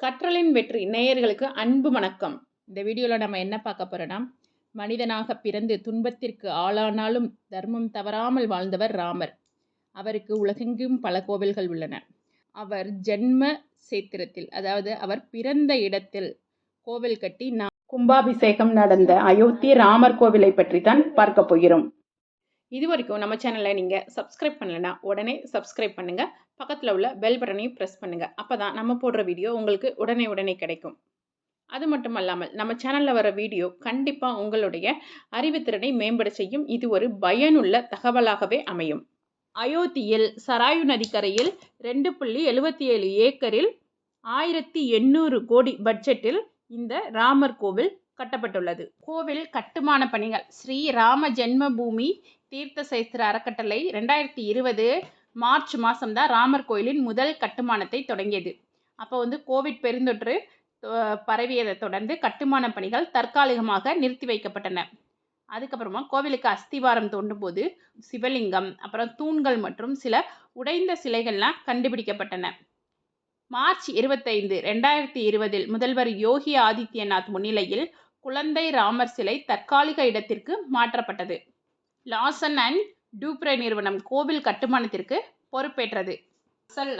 கற்றலின் வெற்றி நேயர்களுக்கு அன்பு வணக்கம். இந்த வீடியோவில் நம்ம என்ன பார்க்க போகிறோன்னா, மனிதனாக பிறந்து துன்பத்திற்கு ஆளானாலும் தர்மம் தவறாமல் வாழ்ந்தவர் ராமர். அவருக்கு உலகெங்கும் பல கோவில்கள் உள்ளன. அவர் ஜென்ம சேத்திரத்தில், அதாவது அவர் பிறந்த இடத்தில் கோவில் கட்டி கும்பாபிஷேகம் நடந்த அயோத்தி ராமர் கோவிலை பற்றி தான் பார்க்க போகிறோம். இது வரைக்கும் நம்ம சேனலை நீங்கள் சப்ஸ்கிரைப் பண்ணலைன்னா உடனே சப்ஸ்கிரைப் பண்ணுங்கள். பக்கத்தில் உள்ள பெல் பட்டனையும் ப்ரெஸ் பண்ணுங்கள். அப்போ தான் நம்ம போடுற வீடியோ உங்களுக்கு உடனே கிடைக்கும். அது மட்டும் அல்லாமல் நம்ம சேனலில் வர வீடியோ கண்டிப்பாக உங்களுடைய அறிவுத்திறனை மேம்பட செய்யும். இது ஒரு பயனுள்ள தகவலாகவே அமையும். அயோத்தியில் சராயு நதிக்கரையில் 2.77 ஏக்கரில் 1800 கோடி பட்ஜெட்டில் இந்த ராமர் கோவில் கட்டப்பட்டுள்ளது. கோவில் கட்டுமான பணிகள் ஸ்ரீ ராம ஜென்மபூமி தீர்த்த சேஸ்திர அறக்கட்டளை 2020 மார்ச் மாதம் தான் ராமர் கோயிலின் முதல் கட்டுமானத்தை தொடங்கியது. அப்போ கோவிட் பெருந்தொற்று பரவியதை தொடர்ந்து கட்டுமான பணிகள் தற்காலிகமாக நிறுத்தி வைக்கப்பட்டன. அதுக்கப்புறமா கோவிலுக்கு அஸ்திவாரம் தோண்டும் போது சிவலிங்கம், அப்புறம் தூண்கள் மற்றும் சில உடைந்த சிலைகள்லாம் கண்டுபிடிக்கப்பட்டன. மார்ச் 25, 2020 முதல்வர் யோகி ஆதித்யநாத் முன்னிலையில் குழந்தை ராமர் சிலை தற்காலிக இடத்திற்கு மாற்றப்பட்டது. லாசன் அண்ட் டூப்ரே நிறுவனம் கோவில் கட்டுமானத்திற்கு பொறுப்பேற்றது.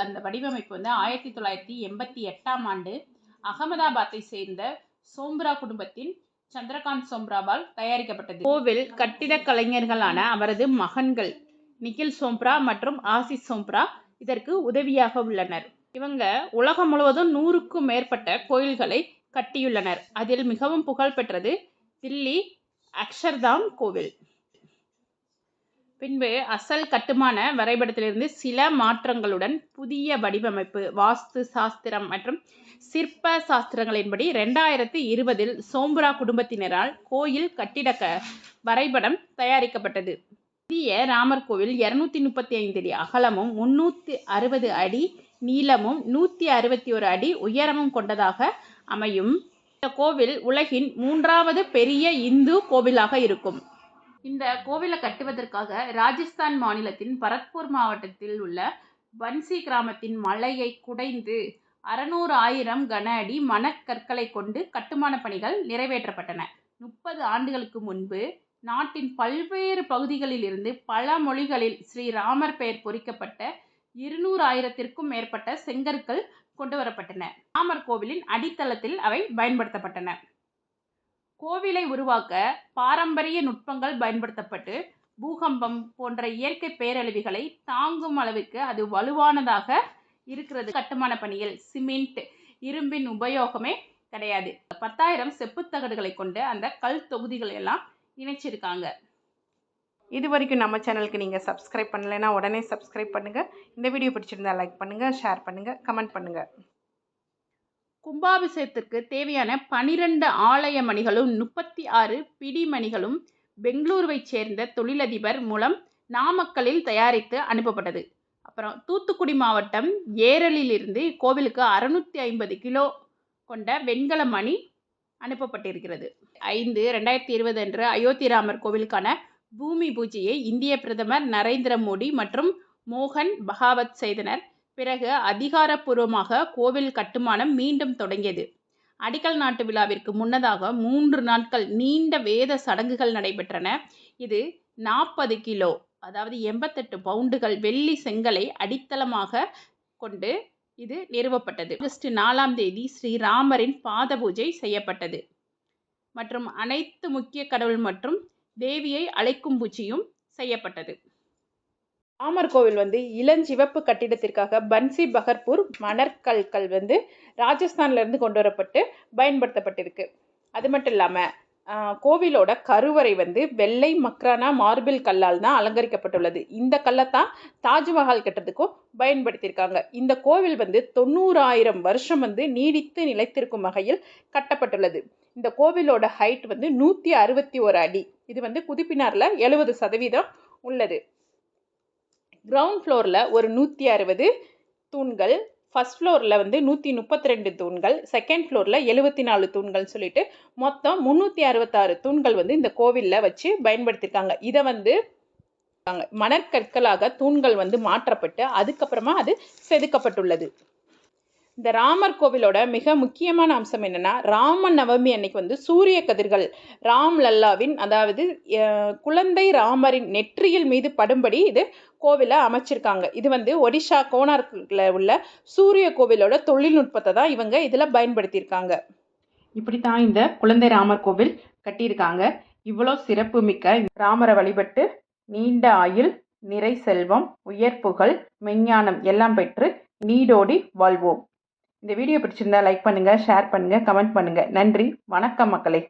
அந்த வடிவமைப்பு 1988ஆம் ஆண்டு அகமதாபாத்தை சேர்ந்த சோம்ரா குடும்பத்தின் சந்திரகாந்த் சோம்ராவால் தயாரிக்கப்பட்டது. கோவில் கட்டிட கலைஞர்களான அவரது மகன்கள் நிகில் சோம்ரா மற்றும் ஆசிஸ் சோம்ரா இதற்கு உதவியாக உள்ளனர். இவங்க உலகம் முழுவதும் 100க்கும் மேற்பட்ட கோயில்களை கட்டியுள்ளனர். அதில் மிகவும் புகழ்பெற்றது தில்லி அக்ஷர்தாம் கோவில். பின்பு அசல் கட்டுமான வரைபடத்திலிருந்து சில மாற்றங்களுடன் புதிய வடிவமைப்பு, வாஸ்து சாஸ்திரம் மற்றும் சிற்ப சாஸ்திரங்களின்படி 2020 சோம்ரா குடும்பத்தினரால் கோயில் கட்டிட வரைபடம் தயாரிக்கப்பட்டது. புதிய ராமர் கோவில் 235 அடி அகலமும் 360 அடி நீளமும் 161 அடி உயரமும் கொண்டதாக அமையும். இந்த கோவில் உலகின் 3வது பெரிய இந்து கோவிலாக இருக்கும். இந்த கோவிலை கட்டுவதற்காக ராஜஸ்தான் மாநிலத்தின் பரத்பூர் மாவட்டத்தில் உள்ள பன்சி கிராமத்தின் மலையை குடைந்து 600,000 கன அடி மணக்கற்களை கொண்டு கட்டுமான பணிகள் நிறைவேற்றப்பட்டன. 30 ஆண்டுகளுக்கு முன்பு நாட்டின் பல்வேறு பகுதிகளில் இருந்து பல மொழிகளில் ஸ்ரீராமர் பெயர் பொறிக்கப்பட்ட 200,000க்கும் மேற்பட்ட செங்கற்கள் கொண்டு வரப்பட்டன. ராமர் கோவிலின் அடித்தளத்தில் அவை பயன்படுத்தப்பட்டன. கோவிலை உருவாக்க பாரம்பரிய நுட்பங்கள் பயன்படுத்தப்பட்டு பூகம்பம் போன்ற இயற்கை பேரழிவுகளை தாங்கும் அளவுக்கு அது வலுவானதாக இருக்கிறது. கட்டுமான பணியில் சிமெண்ட், இரும்பின் உபயோகமே கிடையாது. 10,000 செப்புத்தகடுகளை கொண்டு அந்த கல் தொகுதிகளை எல்லாம் இணைச்சிருக்காங்க. இது வரைக்கும் நம்ம சேனலுக்கு நீங்கள் சப்ஸ்கிரைப் பண்ணலைன்னா உடனே சப்ஸ்கிரைப் பண்ணுங்கள். இந்த வீடியோ பிடிச்சிருந்தா லைக் பண்ணுங்கள், ஷேர் பண்ணுங்கள், கமெண்ட் பண்ணுங்கள். கும்பாபிஷேகத்திற்கு தேவையான 12 ஆலய மணிகளும் 36 பிடிமணிகளும் பெங்களூருவை சேர்ந்த தொழிலதிபர் மூலம் நாமக்கல்லில் தயாரித்து அனுப்பப்பட்டது. அப்புறம் தூத்துக்குடி மாவட்டம் ஏரலிலிருந்து கோவிலுக்கு 650 கிலோ கொண்ட வெண்கல மணி அனுப்பப்பட்டிருக்கிறது. 5/2020 அன்று அயோத்தி ராமர் கோவிலுக்கான பூமி பூஜையை இந்திய பிரதமர் நரேந்திர மோடி மற்றும் மோகன் பகாவத் செய்தனர். பிறகு அதிகாரப்பூர்வமாக கோவில் கட்டுமானம் மீண்டும் தொடங்கியது. அடிக்கல் நாட்டு விழாவிற்கு முன்னதாக 3 நாட்கள் நீண்ட வேத சடங்குகள் நடைபெற்றன. இது 40 கிலோ, அதாவது 88 பவுண்டுகள் வெள்ளி செங்கலை அடித்தளமாக கொண்டு இது நிறுவப்பட்டது. ஆகஸ்ட் 4ஆம் தேதி ஸ்ரீராமரின் பாத பூஜை செய்யப்பட்டது மற்றும் அனைத்து முக்கிய கடவுள் மற்றும் தேவியை அழைக்கும் பூஜையும் செய்யப்பட்டது. ராமர் கோவில் இளஞ்சிவப்பு கட்டிடத்திற்காக பன்சி பகர்பூர் மணற்கற்கள் ராஜஸ்தான்லேருந்து கொண்டு வரப்பட்டு பயன்படுத்தப்பட்டிருக்கு. அது மட்டும் இல்லாமல் கோவிலோட கருவறை வெள்ளை மக்ரானா மார்பிள் கல்லால் தான் அலங்கரிக்கப்பட்டுள்ளது. இந்த கல்லை தான் தாஜ்மஹால் கட்டுறதுக்கும் பயன்படுத்தியிருக்காங்க. இந்த கோவில் 90,000 வருஷம் நீடித்து நிலைத்திருக்கும் வகையில் கட்டப்பட்டுள்ளது. இந்த கோவிலோட ஹைட் 161 அடி. இது குதிப்பினாரில் 70% உள்ளது. கிரவுண்ட் ஃப்ளோரில் ஒரு 160 தூண்கள், ஃபர்ஸ்ட் ஃப்ளோரில் 132 தூண்கள், செகண்ட் ஃப்ளோரில் 74 தூண்கள் சொல்லிட்டு மொத்தம் 366 தூண்கள் இந்த கோவிலில் வச்சு பயன்படுத்தியிருக்காங்க. இதை மணற்கற்களாக தூண்கள் மாற்றப்பட்டு அதுக்கப்புறமா அது செதுக்கப்பட்டுள்ளது. இந்த ராமர் கோவிலோட மிக முக்கியமான அம்சம் என்னன்னா, ராம நவமி அன்னைக்கு வந்து சூரிய கதிர்கள் ராம் லல்லாவின், அதாவது குழந்தை ராமரின் நெற்றியில் மீது படும்படி இது கோவிலை அமைச்சிருக்காங்க. இது வந்து ஒடிஷா கோனார்க்கில் உள்ள சூரிய கோவிலோட தொழில்நுட்பத்தை தான் இவங்க இதில் பயன்படுத்தியிருக்காங்க. இப்படி தான் இந்த குழந்தை ராமர் கோவில் கட்டியிருக்காங்க. இவ்வளோ சிறப்பு மிக்க ராமரை வழிபட்டு நீண்ட ஆயுள், நிறை செல்வம், உயர் புகழ், மெஞ்ஞானம் எல்லாம் பெற்று நீடோடி வாழ்வோம். இந்த வீடியோ பிடிச்சிருந்தா லைக் பண்ணுங்க, ஷேர் பண்ணுங்க, கமெண்ட் பண்ணுங்க. நன்றி, வணக்கம் மக்களே.